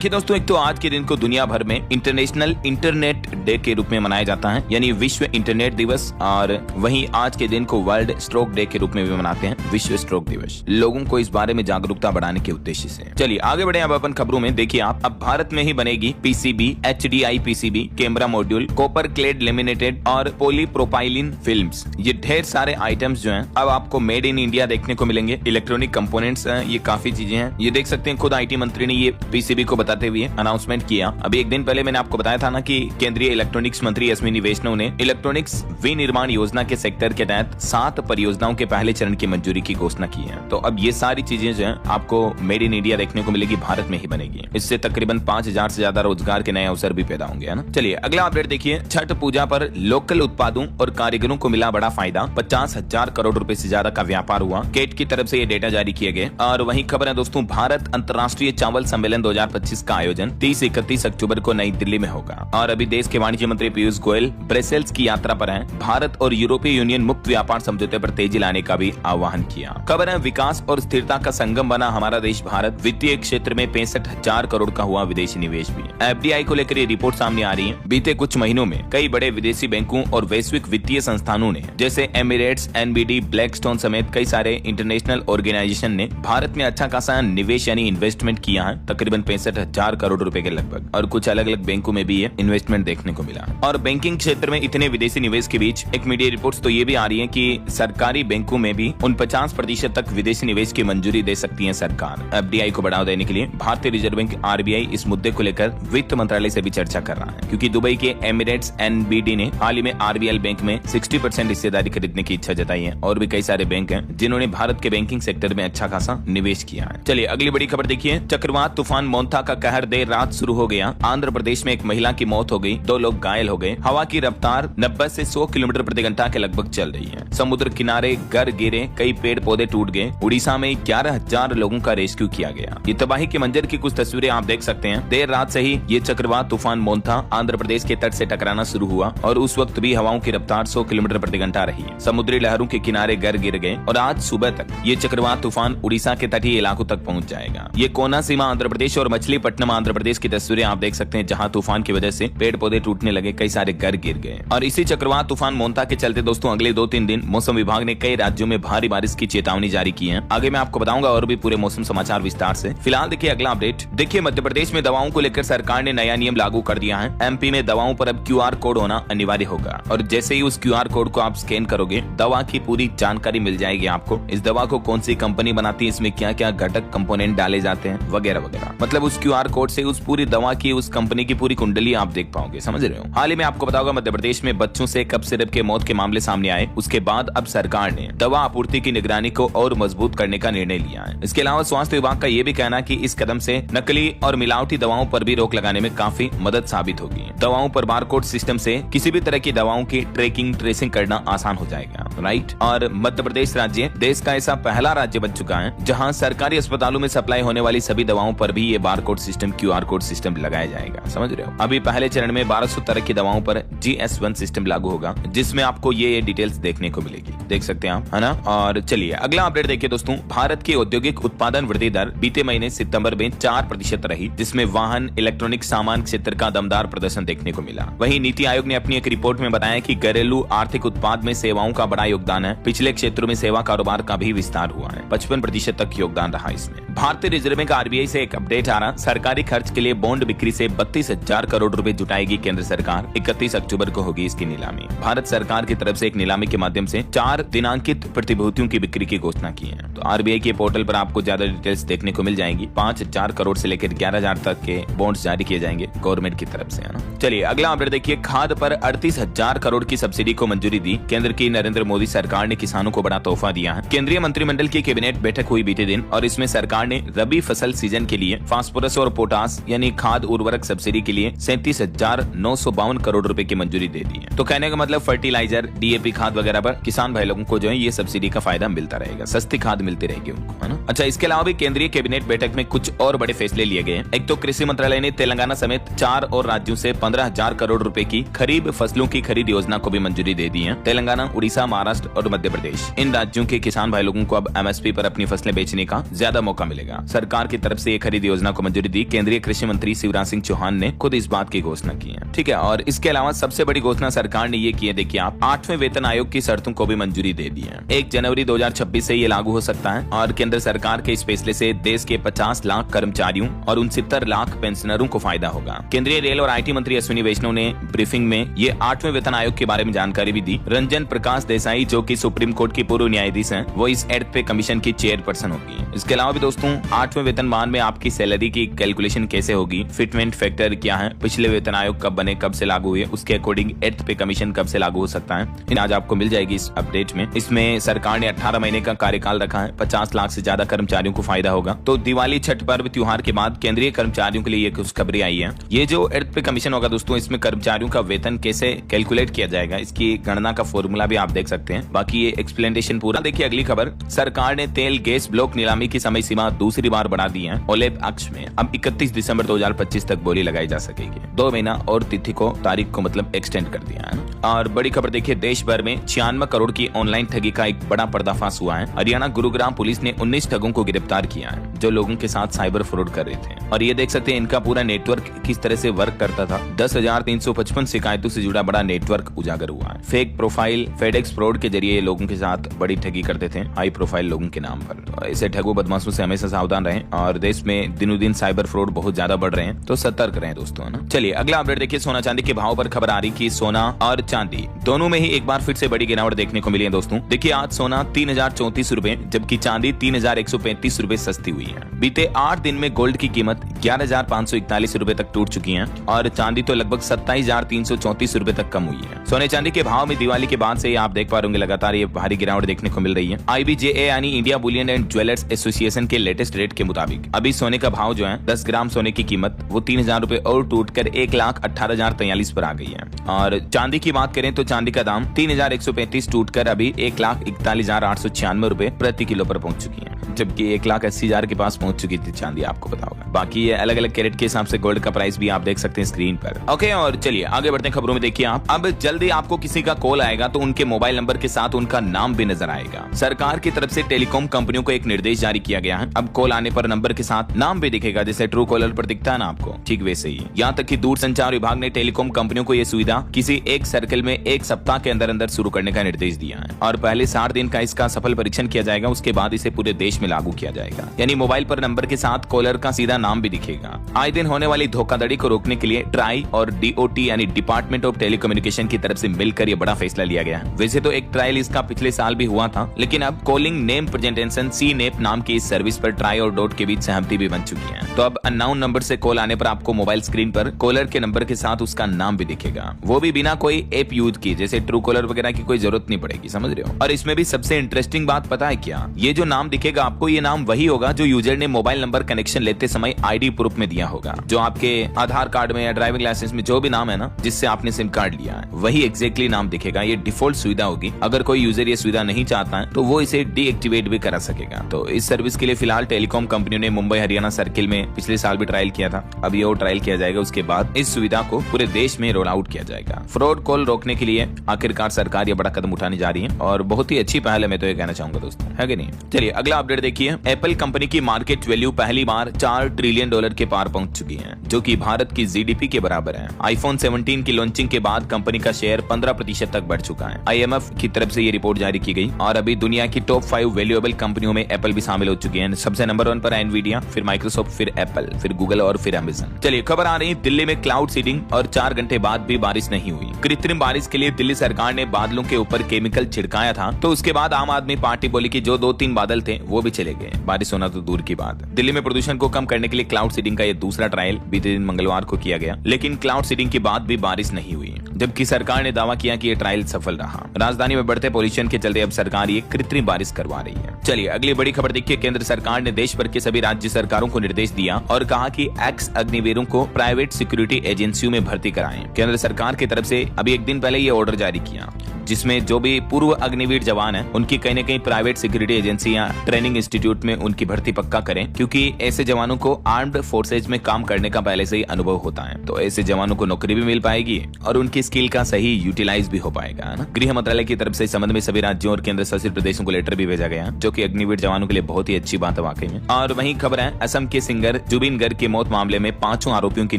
कि दोस्तों एक तो आज के दिन को दुनिया भर में इंटरनेशनल इंटरनेट डे के रूप में मनाया जाता है, यानी विश्व इंटरनेट दिवस। और वहीं आज के दिन को वर्ल्ड स्ट्रोक डे के रूप में भी मनाते हैं, विश्व स्ट्रोक दिवस, लोगों को इस बारे में जागरूकता बढ़ाने के उद्देश्य से। चलिए आगे बढ़े अब अपन खबरों में। देखिए आप, अब भारत में ही बनेगी PCB, HDI PCB, camera module, copper clad laminated और पॉलीप्रोपाइलिन फिल्म्स। ये ढेर सारे आइटम्स जो हैं अब आपको मेड इन इंडिया देखने को मिलेंगे। इलेक्ट्रॉनिक कंपोनेंट्स हैं, ये काफी चीजें हैं। ये देख सकते हैं, खुद IT मंत्री ने ये PCB को बताते हुए अनाउंसमेंट किया। अभी एक दिन पहले मैंने आपको बताया था ना कि केंद्रीय इलेक्ट्रॉनिक्स मंत्री अश्विनी वैष्णव ने इलेक्ट्रॉनिक्स विनिर्माण योजना के सेक्टर के तहत 7 परियोजनाओं के पहले चरण की मंजूरी की घोषणा की है। तो अब ये सारी चीजें जो है आपको मेड इन इंडिया देखने को मिलेगी, भारत में ही बनेगी। इससे तकरीबन 5000 से ज्यादा रोजगार के नए अवसर भी पैदा होंगे, है ना। चलिए अगला अपडेट देखिए। छठ पूजा पर लोकल उत्पादों और कारीगरों को मिला बड़ा फायदा, 50,000 करोड़ रुपए से ज्यादा का व्यापार हुआ। केट की तरफ से ये डेटा जारी किए गए। और वहीं खबर है दोस्तों, भारत अंतर्राष्ट्रीय चावल सम्मेलन 2025 का आयोजन 30-31 अक्टूबर को नई दिल्ली में होगा। और अभी देश के वाणिज्य मंत्री पीयूष गोयल ब्रसेल्स की यात्रा पर हैं। भारत और यूरोपीय यूनियन मुक्त व्यापार समझौते पर तेजी लाने का भी आह्वान किया। खबर है, विकास और स्थिरता का संगम बना हमारा देश भारत। वित्तीय क्षेत्र में 65,000 करोड़ का हुआ विदेशी निवेश भी। FDI को लेकर ये रिपोर्ट सामने आ रही है। बीते कुछ महीनों में कई बड़े विदेशी बैंकों और वैश्विक वित्तीय संस्थानों ने, जैसे एमिरेट्स, NBD, ब्लैकस्टोन समेत कई सारे इंटरनेशनल ऑर्गेनाइजेशन ने भारत में अच्छा खासा निवेश यानी इन्वेस्टमेंट किया है, तकरीबन 65,000 करोड़ रुपए के लगभग। और कुछ अलग अलग बैंकों में भी ये इन्वेस्टमेंट देखने को मिला। और बैंकिंग क्षेत्र में इतने विदेशी निवेश के बीच एक मीडिया रिपोर्ट्स तो ये भी आ रही है कि सरकारी बैंकों में भी 49% तक विदेशी निवेश की मंजूरी दे सकती है सरकार। FDI को बढ़ावा देने के लिए भारतीय रिजर्व बैंक RBI इस मुद्दे को लेकर वित्त मंत्रालय से भी चर्चा कर रहा है, क्योंकि दुबई के एमिरेट्स NBD ने हाल ही में RBL बैंक में 60% हिस्सेदारी खरीदने की इच्छा जताई है। और भी कई सारे बैंक हैं जिन्होंने भारत के बैंकिंग सेक्टर में अच्छा खासा निवेश किया है। चलिए अगली बड़ी खबर देखिए। चक्रवात तूफान मोंथा का कहर देर रात शुरू हो गया। आंध्र प्रदेश में एक महिला की मौत हो गई, 2 लोग घायल हो गए। हवा की रफ्तार 90 से 100 किलोमीटर प्रति घंटा के लगभग चल रही है। समुद्र किनारे घर गिरे, कई पेड़ पौधे टूट गए। उड़ीसा में 11,000 लोगों का रेस्क्यू किया गया। ये तबाही के मंजर की कुछ तस्वीरें आप देख सकते हैं। देर रात से ही ये चक्रवात तूफान मोंथा आंध्र प्रदेश के तट से टकराना शुरू हुआ और उस वक्त भी हवाओं की रफ्तार 100 किलोमीटर प्रति घंटा रही। समुद्री लहरों के किनारे घर गिर गए और आज सुबह तक ये चक्रवात तूफान उड़ीसा के तटीय इलाकों तक पहुंच जाएगा। ये कोना सीमा आंध्र प्रदेश और मछलीपट्टनम आंध्र प्रदेश की तस्वीरें आप देख सकते हैं, जहां तूफान की वजह से पेड़ पौधे टूटने लगे, कई सारे घर गिर गए। और इसी चक्रवात तूफान मोंथा के चलते दोस्तों अगले 2-3 दिन मौसम विभाग ने कई राज्यों में भारी बारिश की चेतावनी जारी की है। आगे मैं आपको बताऊंगा और भी पूरे मौसम समाचार विस्तार से। फिलहाल देखिए अगला अपडेट। देखिए मध्य प्रदेश में दवाओं को लेकर सरकार ने नया नियम लागू कर दिया है। MP में दवाओं पर अब QR कोड होना अनिवार्य होगा और जैसे ही उस QR कोड को आप स्कैन करोगे, दवा की पूरी जानकारी मिल जाएगी आपको। इस दवा को कौन सी कंपनी बनाती है, इसमें क्या क्या घटक कंपोनेंट डाले जाते हैं, वगैरह वगैरह। मतलब उस QR कोड से उस पूरी दवा की, उस कंपनी की पूरी कुंडली आप देख पाओगे, समझ रहे हो। हाल ही में आपको बताऊंगा मध्य प्रदेश में बच्चों से कफ सिरप के मौत के मामले सामने आए। उसके बाद अब सरकार ने दवा आपूर्ति की निगरानी को और मजबूत करने का निर्णय लिया है। इसके अलावा स्वास्थ्य विभाग का ये भी कहना है कि इस कदम से नकली और मिलावटी दवाओं पर भी रोक लगाने में काफी मदद साबित होगी। दवाओं पर बारकोड सिस्टम से किसी भी तरह की दवाओं की ट्रैकिंग ट्रेसिंग करना आसान हो जाएगा, राइट। और मध्य प्रदेश राज्य देश का ऐसा पहला राज्य बन चुका है जहाँ सरकारी अस्पतालों में सप्लाई होने वाली सभी दवाओं पर भी ये barcode system, QR code system लगाया जाएगा, समझ रहे हो। अभी पहले चरण में 1200 तरह की दवाओं पर GS1 सिस्टम लागू होगा, जिसमें आपको ये डिटेल्स देखने को मिलेगी, देख सकते हैं आप, है ना। और चलिए अगला अपडेट देखिए दोस्तों। भारत की औद्योगिक उत्पादन वृद्धि दर बीते महीने सितंबर में 4% रही, जिसमें वाहन, इलेक्ट्रॉनिक सामान क्षेत्र का दमदार प्रदर्शन देखने को मिला। वहीं नीति आयोग ने अपनी एक रिपोर्ट में बताया कि घरेलू आर्थिक उत्पाद में सेवाओं का बड़ा योगदान है। पिछले क्षेत्रों में सेवा कारोबार का भी विस्तार हुआ है, 55% तक योगदान रहा इसमें। भारतीय रिजर्व बैंक RBI से एक अपडेट आ रहा। सरकारी खर्च के लिए बॉन्ड बिक्री से 32,000 करोड़ रुपए जुटाएगी केंद्र सरकार। 31 अक्टूबर को होगी इसकी नीलामी। भारत सरकार की तरफ से एक नीलामी के माध्यम से 4 दिनांकित प्रतिभूतियों की बिक्री की घोषणा की है। तो RBI के पोर्टल पर आपको ज्यादा डिटेल्स देखने को मिल जाएंगी। 5,000 करोड़ से लेकर 11,000 तक के बॉन्ड्स जारी किए जाएंगे गवर्नमेंट की तरफ से, है ना। चलिए अगला अपडेट देखिए। खाद पर 38,000 करोड़ की सब्सिडी को मंजूरी दी। केंद्र की नरेंद्र मोदी सरकार ने किसानों को बड़ा तोहफा दिया है। केंद्रीय मंत्रिमंडल की कैबिनेट बैठक हुई बीते दिन और इसमें सरकार ने रबी फसल सीजन के लिए फास्फोरस और पोटास यानी खाद उर्वरक सब्सिडी के लिए 37,952 करोड़ रुपए की मंजूरी दे दी है। तो कहने का मतलब फर्टिलाइजर, DAP खाद वगैरह पर किसान भाई लोगों को जो है ये सब्सिडी का फायदा मिलता रहेगा, सस्ती खाद मिलती रहेगी उनको, है ना। अच्छा, इसके अलावा भी केंद्रीय कैबिनेट बैठक में कुछ और बड़े फैसले लिए गए। एक तो कृषि मंत्रालय ने तेलंगाना समेत 4 और राज्यों से 15,000 करोड़ रुपए की खरीफ फसलों की खरीद योजना को भी मंजूरी दे दी है। तेलंगाना, उड़ीसा, महाराष्ट्र और मध्य प्रदेश, इन राज्यों के किसान भाई लोगों को अब MSP पर अपनी फसलें बेचने का ज्यादा मौका मिलेगा। सरकार की तरफ से ये खरीद योजना को मंजूरी दी। केंद्रीय कृषि मंत्री शिवराज सिंह चौहान ने खुद इस बात की घोषणा की है। ठीक है, और इसके अलावा सबसे बड़ी घोषणा सरकार ने ये की है, देखिए आप, 8वें वेतन आयोग की शर्तों को भी मंजूरी दे दी है। 1 जनवरी 2026 से ये लागू हो सकता है और केंद्र सरकार के इस फैसले से देश के 50 लाख कर्मचारियों और 69 लाख पेंशनरों को फायदा होगा। केंद्रीय रेल और IT मंत्री अश्विनी वैष्णव ने ब्रीफिंग में ये 8वें वेतन आयोग के बारे में जानकारी भी दी। रंजन प्रकाश देसाई, जो कि सुप्रीम कोर्ट की पूर्व न्यायाधीश हैं, वो इस 8th पे कमीशन की चेयरपर्सन होगी। इसके अलावा भी दोस्तों 8वें वेतनमान में आपकी सैलरी की कैलकुलेशन कैसे होगी, फिटमेंट फैक्टर क्या है, पिछले वेतन आयोग कब बने, कब से लागू हुए, उसके अकॉर्डिंग 8th पे कमीशन कब से लागू हो सकता है, आज आपको मिल जाएगी इस अपडेट में। इसमें सरकार ने 18 महीने का कार्यकाल रखा है। 50 लाख से ज्यादा कर्मचारियों को फायदा होगा। तो दिवाली, छठ पर्व, त्योहार के बाद केंद्रीय कर्मचारियों के लिए ये कुछ खबरें आई है। ये जो 8th पे कमीशन होगा दोस्तों, इसमें कर्मचारियों का वेतन कैसे कैलकुलेट किया जाएगा, इसकी गणना का फॉर्मूला भी आप देख सकते हैं। बाकी ये एक्सप्लेनेशन पूरा देखिए। अगली खबर, सरकार ने तेल गैस ब्लॉक नीलामी की समय सीमा दूसरी बार बढ़ा दी है। ओलेप अक्ष में अब 31 दिसंबर 2025 तक बोली लगाई जा सकेगी। 2 महीना और तिथि को, तारीख को मतलब एक्सटेंड कर दिया है। और बड़ी खबर देखिए, देश भर में 96 करोड़ की ऑनलाइन ठगी का एक बड़ा पर्दाफाश हुआ है। हरियाणा गुरुग्राम पुलिस ने 19 ठगों को गिरफ्तार किया है जो लोगों के साथ साइबर फ्रॉड कर रहे थे। और ये देख सकते हैं इनका पूरा नेटवर्क किस तरह से वर्क करता था। 10,355 शिकायतों से जुड़ा बड़ा नेटवर्क उजागर हुआ है। फेक प्रोफाइल, फेडेक्स फ्रॉड के जरिए लोगों के साथ बड़ी ठगी करते थे, हाई प्रोफाइल लोगों के नाम पर। ऐसे ठगों बदमाशों से हमेशा सावधान रहें। और देश में दिनों दिन साइबर फ्रॉड बहुत ज्यादा बढ़ रहे हैं, तो सतर्क रहें दोस्तों, है ना। चलिए अगला अपडेट देखिए, सोना चांदी के भाव पर खबर आ रही कि सोना और चांदी दोनों में ही एक बार फिर से बड़ी गिरावट देखने को मिली है दोस्तों। देखिए आज सोना 3034 रुपए, जबकि चांदी 3135 रुपए सस्ती हुई है। बीते 8 दिन में गोल्ड की कीमत 11,541 रुपए तक टूट चुकी है और चांदी तो लगभग 27,334 रुपए तक कम हुई है। सोने चांदी के भाव में दिवाली के बाद से आप देख पा रहे होंगे लगातार ये भारी गिरावट देखने को मिल रही है। IBJA यानी India Boolean and jewellers association के लेटेस्ट रेट के मुताबिक अभी सोने का भाव जो है 10 ग्राम सोने की कीमत वो 3,000 रुपए और टूटकर 1,18,043 पर आ गई है। और चांदी की बात करें तो चांदी का दाम 3,135 टूटकर अभी 1,41,896 रुपए प्रति किलो पर पहुंच चुकी है, जबकि 1,80,000 के पास पहुंच चुकी थी चांदी, आपको पता होगा। बाकी ये अलग अलग कैरेट के हिसाब से गोल्ड का प्राइस भी आप देख सकते हैं स्क्रीन पर। ओके, और चलिए आगे बढ़ते हैं खबरों में। देखिए आप, अब जल्दी आपको किसी का कॉल आएगा तो उनके मोबाइल नंबर के साथ उनका नाम भी नजर आएगा। सरकार की तरफ से टेलीकॉम कंपनियों को एक निर्देश जारी किया गया है। अब कॉल आने पर नंबर के साथ नाम भी दिखेगा, जैसे ट्रू कॉलर पर दिखता है ना आपको, ठीक वैसे ही। यहाँ तक कि दूरसंचार विभाग ने टेलीकॉम कंपनियों को यह सुविधा किसी एक सर्कल में 1 सप्ताह के अंदर अंदर शुरू करने का निर्देश दिया है और पहले 60 दिन का इसका सफल परीक्षण किया जाएगा। उसके बाद इसे पूरे देश में लागू किया जाएगा, यानी मोबाइल पर नंबर के साथ कॉलर का सीधा नाम भी दिखेगा। आए दिन होने वाली धोखाधड़ी को रोकने के लिए ट्राई और DOT यानी डिपार्टमेंट ऑफ टेलीकम्युनिकेशन की तरफ से मिलकर यह बड़ा फैसला लिया गया है। वैसे तो एक ट्रायल इसका पिछले साल भी हुआ था, लेकिन अब कॉलिंग नेम प्रेजेंटेशन CNAP नाम की इस सर्विस पर ट्राई और डॉट के बीच सहमति भी बन चुकी है। तो अब अननोन नंबर से कॉल आने पर आपको मोबाइल स्क्रीन पर कॉलर के नंबर के साथ उसका नाम भी दिखेगा, वो भी बिना कोई ऐप यूज की, जैसे ट्रू कॉलर वगैरह की कोई जरूरत नहीं पड़ेगी, समझ रहे हो। और इसमें भी सबसे इंटरेस्टिंग बात पता है क्या, ये जो नाम दिखेगा आपको, ये नाम वही होगा जो यूजर ने मोबाइल नंबर कनेक्शन लेते समय ID प्रूफ में दिया होगा। जो आपके आधार कार्ड में या ड्राइविंग लाइसेंस में जो भी नाम है ना, जिससे आपने सिम कार्ड लिया है, वही एग्जैक्टली नाम दिखेगा। ये डिफॉल्ट सुविधा होगी। अगर कोई यूजर ये सुविधा नहीं चाहता है तो वो इसे डीएक्टिवेट भी करा सकेगा। तो इस सर्विस के लिए फिलहाल टेलीकॉम कंपनियों ने मुंबई हरियाणा सर्किल में पिछले साल भी ट्रायल किया था। अब ये और ट्रायल किया जाएगा, उसके बाद इस सुविधा को पूरे देश में रोल आउट किया जाएगा। फ्रॉड कॉल रोकने के लिए आखिरकार सरकार ये बड़ा कदम उठाने जा रही है और बहुत ही अच्छी पहल है, मैं तो ये कहना चाहूंगा दोस्तों, है कि नहीं। चलिए अगला अपडेट देखिए, एप्पल कंपनी की मार्केट वैल्यू पहली बार $4 ट्रिलियन के पार पहुंच चुकी है, जो कि भारत की GDP के बराबर है। iPhone 17 की लॉन्चिंग के बाद कंपनी का शेयर 15% तक बढ़ चुका है। IMF की तरफ से ये रिपोर्ट जारी की गई और अभी दुनिया की टॉप 5 वैल्यूएबल कंपनियों में एप्पल भी शामिल हो चुकी है। सबसे नंबर 1 पर एनवीडिया, फिर माइक्रोसॉफ्ट, फिर एप्पल, फिर गूगल और फिर अमेज़न। चलिए खबर आ रही, दिल्ली में क्लाउड सीडिंग और 4 घंटे बाद भी बारिश नहीं हुई। कृत्रिम बारिश के लिए दिल्ली सरकार ने बादलों के ऊपर केमिकल छिड़काया था, तो उसके बाद आम आदमी पार्टी बोली कि जो 2-3 बादल थे वो भी चले गए, बारिश होना तो दूर की बात। दिल्ली में प्रदूषण को कम करने के लिए क्लाउड सीडिंग का ये दूसरा ट्रायल बीते दिन मंगलवार को किया गया, लेकिन क्लाउड सीडिंग के बाद भी बारिश नहीं हुई, जबकि सरकार ने दावा किया कि ये ट्रायल सफल रहा। राजधानी में बढ़ते पोल्यूशन के चलते अब सरकार ये कृत्रिम बारिश करवा रही है। चलिए अगली बड़ी खबर देखिए, केंद्र सरकार ने देश भर के सभी राज्य सरकारों को निर्देश दिया और कहा कि एक्स अग्निवीरों को प्राइवेट सिक्योरिटी एजेंसियों में भर्ती कराएं। केंद्र सरकार की तरफ से अभी एक दिन पहले ये ऑर्डर जारी किया। जिसमें जो भी पूर्व अग्निवीर जवान है उनकी कहीं न कहीं प्राइवेट सिक्योरिटी एजेंसी या ट्रेनिंग इंस्टीट्यूट में उनकी भर्ती पक्का करें, क्योंकि ऐसे जवानों को आर्म्ड फोर्सेज में काम करने का पहले से ही अनुभव होता है। तो ऐसे जवानों को नौकरी भी मिल पाएगी और उनकी स्किल का सही यूटिलाइज भी हो पाएगा, है ना। गृह मंत्रालय की तरफ से इस संबंध में सभी राज्यों और केंद्र शासित प्रदेशों को लेटर भी भेजा गया, जो कि अग्निवीर जवानों के लिए बहुत ही अच्छी बात है वाकई में। और वहीं खबर है, असम के सिंगर जुबिन गर्ग की मौत मामले में 5 आरोपियों की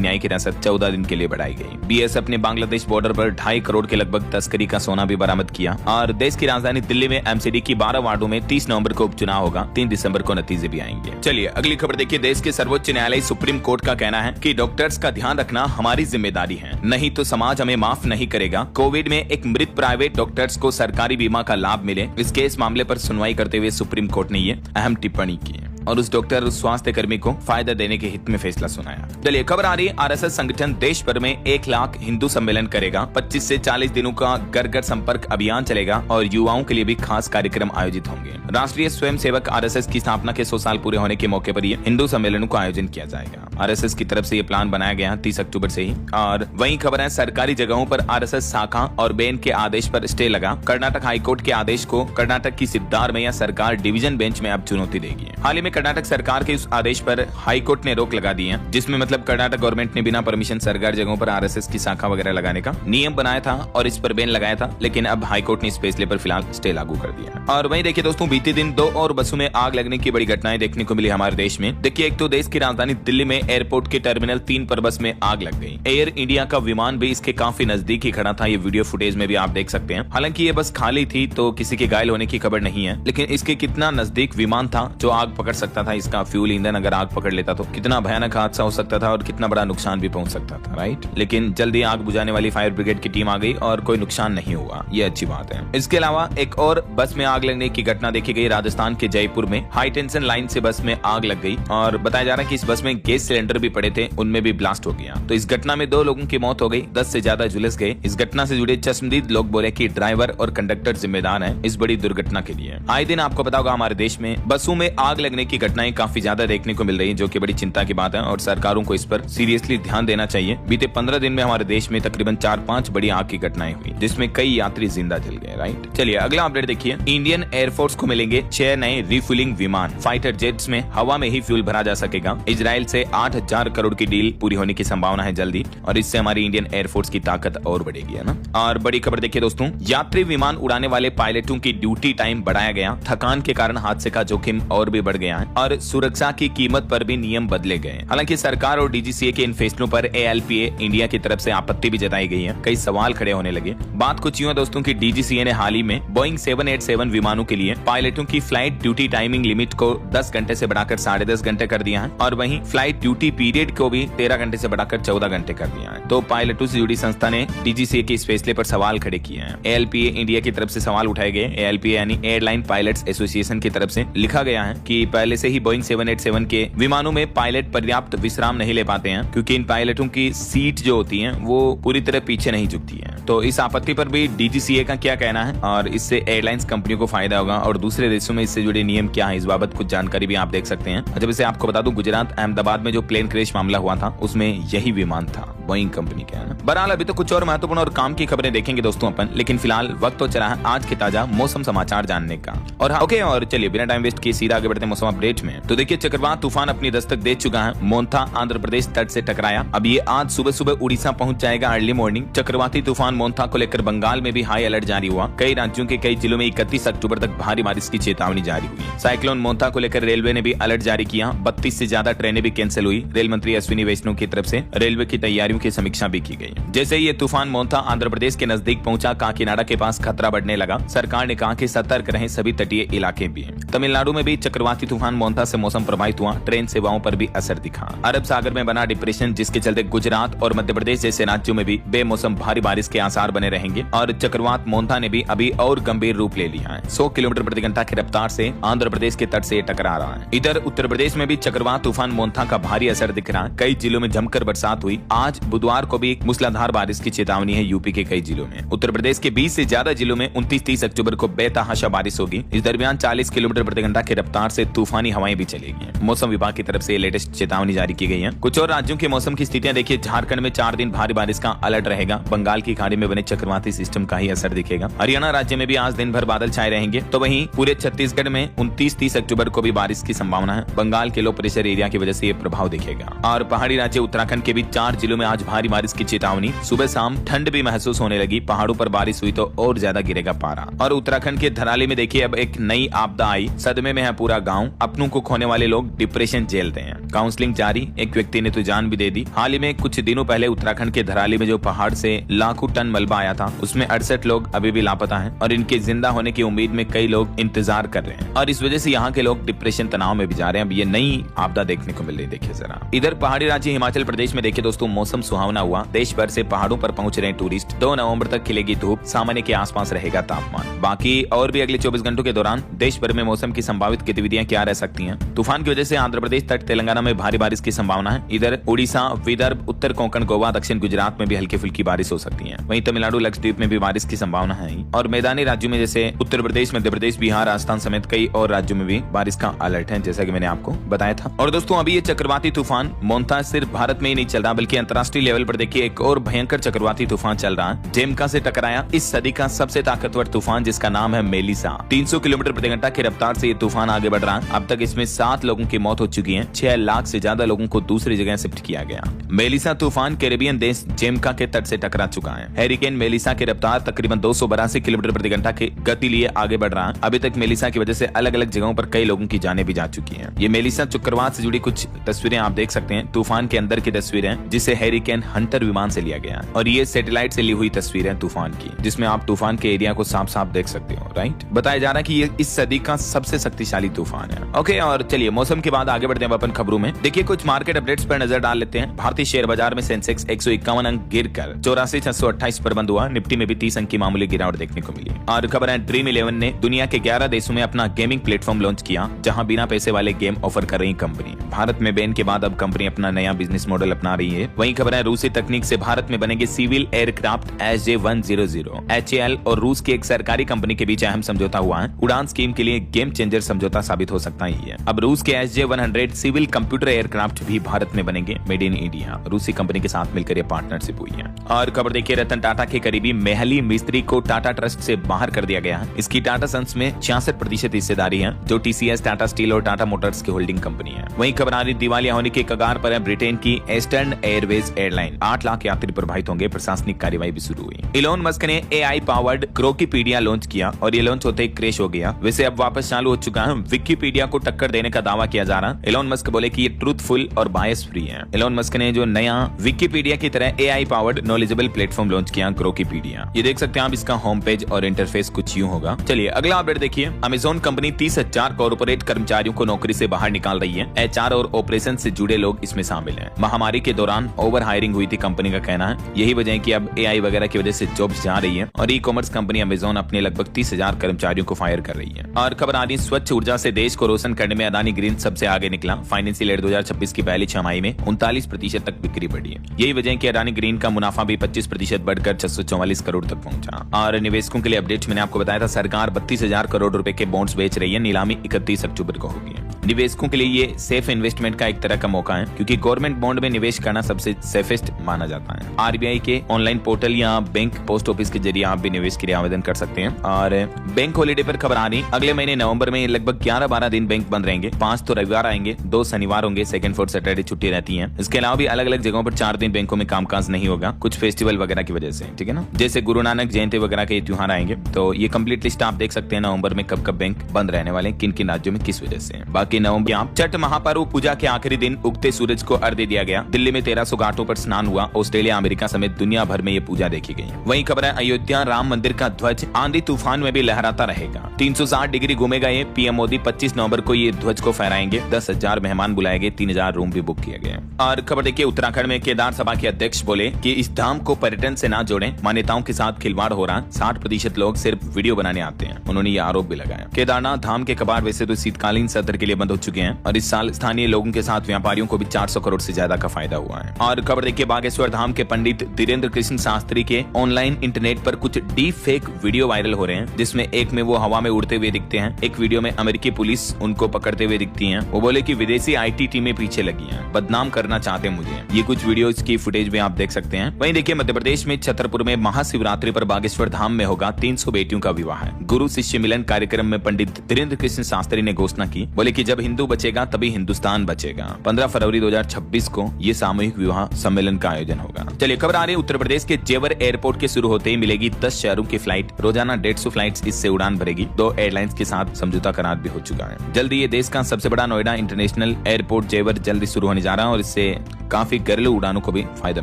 न्यायिक हिरासत 14 दिन के लिए बढ़ाई गई। बीएसएफ ने बांग्लादेश बॉर्डर पर 2.5 करोड़ के लगभग तस्करी का सोना भी बरामद किया। और देश की राजधानी दिल्ली में एमसीडी की 12 वार्डों में 30 नवंबर को उपचुनाव होगा, 3 दिसंबर को नतीजे भी आएंगे। चलिए अगली खबर देखिए। देश के सर्वोच्च न्यायालय सुप्रीम कोर्ट का कहना है कि डॉक्टर्स का ध्यान रखना हमारी जिम्मेदारी है, नहीं तो समाज हमें माफ नहीं करेगा। कोविड में एक मृत प्राइवेट डॉक्टर्स को सरकारी बीमा का लाभ मिले, इस केस मामले पर सुनवाई करते हुए सुप्रीम कोर्ट ने ये अहम टिप्पणी की है और उस डॉक्टर उस स्वास्थ्य कर्मी को फायदा देने के हित में फैसला सुनाया। चलिए खबर आ रही है, आरएसएस संगठन देश भर में 1 लाख हिंदू सम्मेलन करेगा। 25 से 40 दिनों का घर घर संपर्क अभियान चलेगा और युवाओं के लिए भी खास कार्यक्रम आयोजित होंगे। राष्ट्रीय स्वयंसेवक आरएसएस की स्थापना के 100 साल पूरे होने के मौके पर ये हिंदू सम्मेलनों का आयोजन किया जाएगा। आरएसएस की तरफ से ये प्लान बनाया गया 30 अक्टूबर से ही। और वहीं खबर है, सरकारी जगहों पर आरएसएस शाखा और बेन के आदेश पर स्टे लगा। कर्नाटक हाईकोर्ट के आदेश को कर्नाटक की सिद्धारमैया सरकार डिवीजन बेंच में अब चुनौती देगी। हाल ही में कर्नाटक सरकार के उस आदेश पर हाईकोर्ट ने रोक लगा दी है, जिसमें मतलब कर्नाटक गवर्नमेंट ने बिना परमिशन सरकारी जगहों पर आरएसएस की शाखा वगैरह लगाने का नियम बनाया था और इस पर बैन लगाया था, लेकिन अब हाईकोर्ट ने इस फैसले पर फिलहाल स्टे लागू कर दिया। और वहीं देखिए दोस्तों, बीते दिन 2 और बसों में आग लगने की बड़ी घटनाएं देखने को मिली हमारे देश में। देखिए, एक तो देश की राजधानी दिल्ली में एयरपोर्ट के टर्मिनल 3 पर बस में आग लग गई। एयर इंडिया का विमान भी इसके काफी नजदीक ही खड़ा था, ये वीडियो फुटेज में भी आप देख सकते हैं। हालांकि ये बस खाली थी तो किसी के घायल होने की खबर नहीं है, लेकिन इसके कितना नजदीक विमान था जो आग पकड़ सकता था। इसका फ्यूल ईंधन अगर आग पकड़ लेता तो कितना भयानक हादसा हो सकता था और कितना बड़ा नुकसान भी पहुंच सकता था, राइट। लेकिन जल्दी आग बुझाने वाली फायर ब्रिगेड की टीम आ गई और कोई नुकसान नहीं हुआ, ये अच्छी बात है। इसके अलावा एक और बस में आग लगने की घटना देखी गई राजस्थान के जयपुर में। हाई टेंशन लाइन से बस में आग लग गई और बताया जा रहा है कि इस बस में गैस सिलेंडर भी पड़े थे, उनमें भी ब्लास्ट हो गया। तो इस घटना में 2 लोगों की मौत हो गई, 10 से ज्यादा झुलस गए। इस घटना से जुड़े चश्मदीद लोग बोले कि ड्राइवर और कंडक्टर जिम्मेदार हैं इस बड़ी दुर्घटना के लिए। आए दिन आपको पता होगा हमारे देश में बसों में आग लगने की घटनाएं काफी ज्यादा देखने को मिल रही है, जो कि बड़ी चिंता की बात है और सरकारों को इस पर सीरियसली ध्यान देना चाहिए। बीते 15 दिन में हमारे देश में तकरीबन 4-5 बड़ी आग की घटनाएं हुई, जिसमें कई यात्री जिंदा जल गए, राइट। चलिए अगला अपडेट देखिए। इंडियन एयरफोर्स को मिलेंगे 6 नए रिफ्यूलिंग विमान। फाइटर जेट्स में हवा में ही फ्यूल भरा जा सकेगा। इजराइल से 8,000 करोड़ की डील पूरी होने की संभावना है जल्दी, और इससे हमारी इंडियन एयरफोर्स की ताकत और बढ़ेगी, है ना। और बड़ी खबर देखिए दोस्तों, यात्री विमान उड़ाने वाले पायलटों की ड्यूटी टाइम बढ़ाया गया। थकान के कारण हादसे का जोखिम और भी बढ़ गया है और सुरक्षा की कीमत पर भी नियम बदले गए। हालांकि सरकार और डीजीसीए के इन फैसलों पर एएलपीए इंडिया की तरफ से आपत्ति भी जताई गई है। कई सवाल खड़े होने लगे। बात कुछ यूं है दोस्तों की डीजीसीए ने हाल ही में बोइंग 787 विमानों के लिए पायलटों की फ्लाइट ड्यूटी टाइमिंग लिमिट को 10 घंटे से बढ़ाकर 10.5 घंटे कर दिया है और वहीं फ्लाइट ड्यूटी पीरियड को भी 13 घंटे से बढ़ाकर 14 घंटे कर दिया है। तो पायलटों से जुड़ी संस्था ने डीजीसीए के इस फैसले पर सवाल खड़े किए हैं। एएलपीए इंडिया की तरफ से सवाल उठाए गए। एएलपीए यानी एयरलाइन पायलट्स एसोसिएशन की तरफ से लिखा गया है कि पहले से ही बोइंग 787 के विमानों में पायलट पर्याप्त विश्राम नहीं ले पाते हैं, क्योंकि इन पायलटों की सीट जो होती है वो पूरी तरह पीछे नहीं झुकती है। तो इस आपत्ति पर भी डीजीसीए का क्या कहना है और इससे एयरलाइंस कंपनियों को फायदा होगा और दूसरे देशों में इससे जुड़े नियम क्या है, इस बाबत कुछ जानकारी भी आप देख सकते हैं। जब इसे आपको बता दूं, गुजरात अहमदाबाद में जो प्लेन क्रैश मामला हुआ था उसमें यही विमान था बोइंग कंपनी का, है ना। बहरहाल अभी तो कुछ और महत्वपूर्ण और काम की खबरें देखेंगे दोस्तों अपन, लेकिन फिलहाल वक्त तो चला है आज के ताजा मौसम समाचार जानने का। और ओके, और चलिए बिना टाइम वेस्ट किए सीधा आगे बढ़ते हैं मौसम अपडेट में। तो देखिए, चक्रवात तूफान अपनी दस्तक दे चुका है। मोन्था आंध्र प्रदेश तट से टकराया। अब ये आज सुबह सुबह उड़ीसा पहुंच जाएगा अर्ली मॉर्निंग। चक्रवाती तूफान मोन्था को लेकर बंगाल में भी हाई अलर्ट जारी हुआ। कई राज्यों के कई जिलों में 31 अक्टूबर तक भारी बारिश की चेतावनी जारी हुई। साइक्लोन मोन्था को लेकर रेलवे ने भी अलर्ट जारी किया। 32 से ज्यादा ट्रेनें भी कैंसिल हुई। रेल मंत्री अश्विनी वैष्णव की तरफ से रेलवे की तैयारियों की समीक्षा भी की गई। जैसे ही ये तूफान मोन्था आंध्र प्रदेश के नजदीक पहुंचा, काकीनाडा के पास खतरा बढ़ने लगा। सरकार ने कहा कि सतर्क रहें सभी तटीय इलाके भी। तमिलनाडु में भी चक्रवाती तूफान मोन्था से मौसम प्रभावित हुआ। ट्रेन सेवाओं पर भी असर दिखा। अरब सागर में बना डिप्रेशन, जिसके चलते गुजरात और मध्य प्रदेश जैसे राज्यों में भी बेमौसम भारी बारिश के आसार बने रहेंगे और चक्रवात मोन्था ने भी अभी और गंभीर रूप ले लिया है। 100 किलोमीटर प्रति घंटा की रफ्तार से आंध्र प्रदेश के तट से टकरा रहा है। इधर उत्तर प्रदेश में भी चक्रवात तूफान मोन्था का भारी असर दिख रहा है। कई जिलों में जमकर बरसात हुई। आज बुधवार को भी मूसलाधार बारिश की चेतावनी है यूपी के कई जिलों में। उत्तर प्रदेश के 20 से ज्यादा जिलों में 29-30 अक्टूबर को बेतहाशा बारिश होगी। इस दरमियान 40 किलोमीटर प्रति घंटा की रफ्तार से तूफानी हवाएं भी चलेगी। मौसम विभाग की तरफ से लेटेस्ट चेतावनी जारी की गई है। कुछ और राज्यों के मौसम की स्थितियां देखिए। झारखंड में 4 दिन भारी बारिश का अलर्ट रहेगा। बंगाल की खाड़ी प्रणाली में बने चक्रवाती सिस्टम का ही असर दिखेगा। हरियाणा राज्य में भी आज दिन भर बादल छाए रहेंगे। तो वहीं पूरे छत्तीसगढ़ में 29-30 अक्टूबर को भी बारिश की संभावना है। बंगाल के लो प्रेशर एरिया की वजह से ये प्रभाव दिखेगा। और पहाड़ी राज्य उत्तराखंड के भी 4 जिलों में आज भारी बारिश की चेतावनी। सुबह शाम ठंड भी महसूस होने लगी। पहाड़ों पर बारिश हुई तो और ज्यादा गिरेगा पारा। और उत्तराखंड के धराली में देखिए अब एक नई आपदा आई। सदमे में है पूरा गाँव। अपनों को खोने वाले लोग डिप्रेशन झेलते हैं। काउंसलिंग जारी। एक व्यक्ति ने तो जान भी दे दी। हाल ही में कुछ दिनों पहले उत्तराखंड के धराली में जो पहाड़ से लाखों टन मलबा आया था, उसमें 68 लोग अभी भी लापता हैं और इनके जिंदा होने की उम्मीद में कई लोग इंतजार कर रहे हैं। और इस वजह से यहाँ के लोग डिप्रेशन तनाव में भी जा रहे हैं। अब ये नई आपदा देखने को मिल रही है। देखिए जरा इधर पहाड़ी राज्य हिमाचल प्रदेश में देखिए दोस्तों, मौसम सुहावना हुआ। देश भर से पहाड़ों पर पहुंच रहे टूरिस्ट। 2 नवंबर तक खिलेगी धूप। सामान्य के आसपास रहेगा तापमान। बाकी और भी अगले 24 घंटों के दौरान देश भर में मौसम की संभावित गतिविधियां क्या रह सकती हैं। तूफान की वजह से आंध्र प्रदेश तट तेलंगाना में भारी बारिश की संभावना है। इधर उड़ीसा, विदर्भ, उत्तर कोंकण, गोवा, दक्षिण गुजरात में भी हल्की फुल्की बारिश हो सकती है। वहीं तमिलनाडु, लक्षद्वीप में भी बारिश की संभावना है। और मैदानी राज्यों में जैसे उत्तर प्रदेश, मध्य प्रदेश, बिहार, राजस्थान समेत कई और राज्यों में भी बारिश का अलर्ट है, जैसा कि मैंने आपको बताया था। और दोस्तों अभी ये चक्रवाती तूफान मोन्था सिर्फ भारत में ही नहीं चल रहा, बल्कि अंतर्राष्ट्रीय लेवल पर देखिए एक और भयंकर चक्रवाती तूफान चल रहा है। जेमका से टकराया इस सदी का सबसे ताकतवर तूफान, जिसका नाम है मेलिसा। 300 किलोमीटर प्रति घंटा की रफ्तार से ये तूफान आगे बढ़ रहा है। अब तक इसमें 7 लोगों की मौत हो चुकी है। 6 लाख से ज्यादा लोगों को दूसरी जगह शिफ्ट किया गया। मेलिसा तूफान कैरेबियन देश जेमका के तट से टकरा चुका है। हैरिकेन मेलिसा की रफ्तार तकरीबन 282 किलोमीटर प्रति घंटा की गति लिए आगे बढ़ रहा है। अभी तक मेलिसा की वजह से अलग अलग जगहों पर कई लोगों की जानें भी जा चुकी हैं। ये मेलिसा चक्रवात से जुड़ी कुछ तस्वीरें आप देख सकते हैं। तूफान के अंदर की तस्वीरें, जिसे हैरिकेन हंटर विमान से लिया गया। और ये सैटेलाइट से ली हुई तस्वीरें तूफान की, जिसमें आप तूफान के एरिया को साफ साफ देख सकते हो। राइट, बताया जा रहा है कि ये इस सदी का सबसे शक्तिशाली तूफान है। ओके, और चलिए मौसम के बाद आगे बढ़ते हैं अपन खबरों में। देखिए कुछ मार्केट अपडेट्स पर नजर डाल लेते हैं। भारतीय शेयर बाजार में सेंसेक्स 151 अंक गिरकर 84,628 पर बंद हुआ। निफ्टी में भी 30 अंक की मामूली गिरावट देखने को मिली। और खबर है ड्रीम 11 ने दुनिया के 11 देशों में अपना गेमिंग प्लेटफॉर्म लॉन्च किया, जहां बिना पैसे वाले गेम ऑफर कर रही कंपनी। भारत में बैन के बाद अब कंपनी अपना नया बिजनेस मॉडल अपना रही है। वहीं खबर है रूसी तकनीक से भारत में बनेंगे सिविल एयरक्राफ्ट SJ-100। HAL और रूस की एक सरकारी कंपनी के बीच अहम समझौता हुआ है। उड़ान स्कीम के लिए गेम चेंजर समझौता साबित हो सकता है। अब रूस के SJ-100 सिविल कंप्यूटर एयरक्राफ्ट भी भारत में बनेंगे, मेड इन इंडिया। रूसी कंपनी के साथ मिलकर यह पार्टनरशिप हुई है। और खबर देखिए रतन टाटा के करीबी मेहली मिस्त्री को टाटा ट्रस्ट से बाहर कर दिया गया है। इसकी टाटा सन्स में 66% हिस्सेदारी है, जो TCS, टाटा स्टील और टाटा मोटर्स की होल्डिंग कंपनी है। वहीं खबर आ रही दिवालिया होने की कगार पर है ब्रिटेन की ईस्टर्न एयरवेज एयरलाइन। 8 लाख यात्री प्रभावित होंगे। प्रशासनिक कार्यवाही भी शुरू हुई। इलोन मस्क ने AI पावर्ड ग्रोकीपीडिया लॉन्च किया और ये लॉन्च होते ही क्रैश हो गया। वैसे अब वापस चालू हो चुका है। विकिपीडिया को टक्कर देने का दावा किया जा रहा है। इलोन मस्क बोले कि ये ट्रूथफुल और बायस फ्री है। इलोन मस्क ने जो नया विकिपीडिया की तरह AI powered knowledgeable platform launch किया, ग्रोकीपीडिया। ये देख सकते हैं आप, इसका होम पेज और इंटरफेस कुछ यूं होगा। चलिए अगला अपडेट देखिए। अमेज़न कंपनी 30,000 कॉर्पोरेट कर्मचारियों को नौकरी से बाहर निकाल रही है। HR और ऑपरेशन से जुड़े लोग इसमें शामिल हैं। महामारी के दौरान ओवर हायरिंग हुई थी, कंपनी का कहना है। यही वजह है कि अब AI वगैरह की वजह से जॉब्स जा रही है। और ई-कॉमर्स कंपनी अमेज़न अपने लगभग 30,000 कर्मचारियों को फायर कर रही है। और खबर आ रही स्वच्छ ऊर्जा से देश को रोशन करने में अदानी ग्रीन सबसे आगे निकला। फाइनेंशियल ईयर 2026 की पहली छमाही में 39% तक बिक्री बढ़ी है। यही वजह है कि अदानी ग्रीन का मुनाफा भी 25% बढ़कर 644 करोड़ तक पहुंचा। और निवेशकों के लिए अपडेट मैंने आपको बताया था, सरकार 32,000 करोड़ रुपए के बॉन्ड्स बेच रही है। नीलामी 31 अक्टूबर को होगी। निवेशकों के लिए ये सेफ इन्वेस्टमेंट का एक तरह का मौका है, क्योंकि गवर्नमेंट बॉन्ड में निवेश करना सबसे सेफेस्ट माना जाता है। RBI के ऑनलाइन पोर्टल या बैंक पोस्ट ऑफिस के जरिए आप भी निवेश के लिए आवेदन कर सकते हैं। और बैंक हॉलीडे पर खबर आ रही, अगले महीने नवंबर में लगभग 11-12 दिन बैंक बंद रहेंगे। 5 तो रविवार आएंगे, 2 शनिवार होंगे, सेकंड 4 सैटरडे छुट्टी रहती है। इसके अलावा भी अलग अलग जगहों पर 4 दिन बैंकों में कामकाज नहीं होगा, कुछ फेस्टिवल वगैरह की वजह से, ठीक है ना, जैसे गुरु नानक जयंती वगैरह के त्योहार आएंगे। तो ये कंप्लीट लिस्ट आप देख सकते हैं नवंबर में कब कब बैंक बंद रहने वाले, किन किन राज्यों में किस वजह से। बाकी नवंबर आप छठ महापर्व पूजा के आखिरी दिन उगते सूरज को अर्घ्य दिया गया। दिल्ली में 1300 घाटों पर स्नान हुआ। ऑस्ट्रेलिया, अमेरिका समेत दुनिया भर में ये पूजा देखी गई। वहीं खबर है अयोध्या राम मंदिर का ध्वज आंधी तूफान में भी लहराता रहेगा। 360 डिग्री घूमेगा ये। PM मोदी 25 नवंबर को ये ध्वज को फहराएंगे। 10,000 मेहमान बुलाए गए, 3,000 रूम भी बुक किए गए। और खबर देखिए उत्तराखंड में केदार सभा के अध्यक्ष बोले कि इस धाम को पर्यटन से ना जोड़ें, मान्यताओं के साथ खिलवाड़ हो रहा। 60% लोग सिर्फ वीडियो बनाने आते हैं। उन्होंने ये आरोप भी लगाया। केदारनाथ धाम के कपाट वैसे तो शीतकालीन सत्र के लिए बंद हो चुके हैं और इस साल स्थानीय लोगों के साथ व्यापारियों को भी 400 करोड़ से ज्यादा का फायदा हुआ है। और खबर देखिए बागेश्वर धाम के पंडित धीरेन्द्र कृष्ण शास्त्री के ऑनलाइन इंटरनेट पर कुछ डीप फेक वीडियो वायरल हो रहे हैं, जिसमें एक में वो हवा में उड़ते हुए दिखते हैं, एक वीडियो में अमेरिकी पुलिस उनको पकड़ते हुए दिखती है। वो बोले कि विदेशी IT टीमें पीछे लगी हैं, बदनाम करना चाहते मुझे। ये कुछ वीडियोस की फुटेज भी आप देख सकते हैं। वहीं देखिए मध्य प्रदेश में छतरपुर में महाशिवरात्रि पर बागेश्वर धाम में होगा 300 बेटियों का विवाह। गुरु शिष्य मिलन कार्यक्रम में पंडित धीरेन्द्र कृष्ण शास्त्री ने घोषणा की, बोले कि जब हिंदू बचेगा तभी हिंदुस्तान बचेगा। 15 फरवरी 2026 को ये सामूहिक विवाह सम्मेलन का आयोजन होगा। चलिए खबर आ रही है उत्तर प्रदेश के जेवर एयरपोर्ट के शुरू होते ही मिलेगी 10 शहरों की फ्लाइट। रोजाना 150 फ्लाइट्स इससे उड़ान भरेगी। 2 एयरलाइंस के साथ समझौता करार भी हो चुका है। जल्दी ये देश का सबसे बड़ा नोएडा इंटरनेशनल एयरपोर्ट जेवर जल्दी शुरू होने जा रहा है और इससे काफी घरेलू उड़ानों को भी फायदा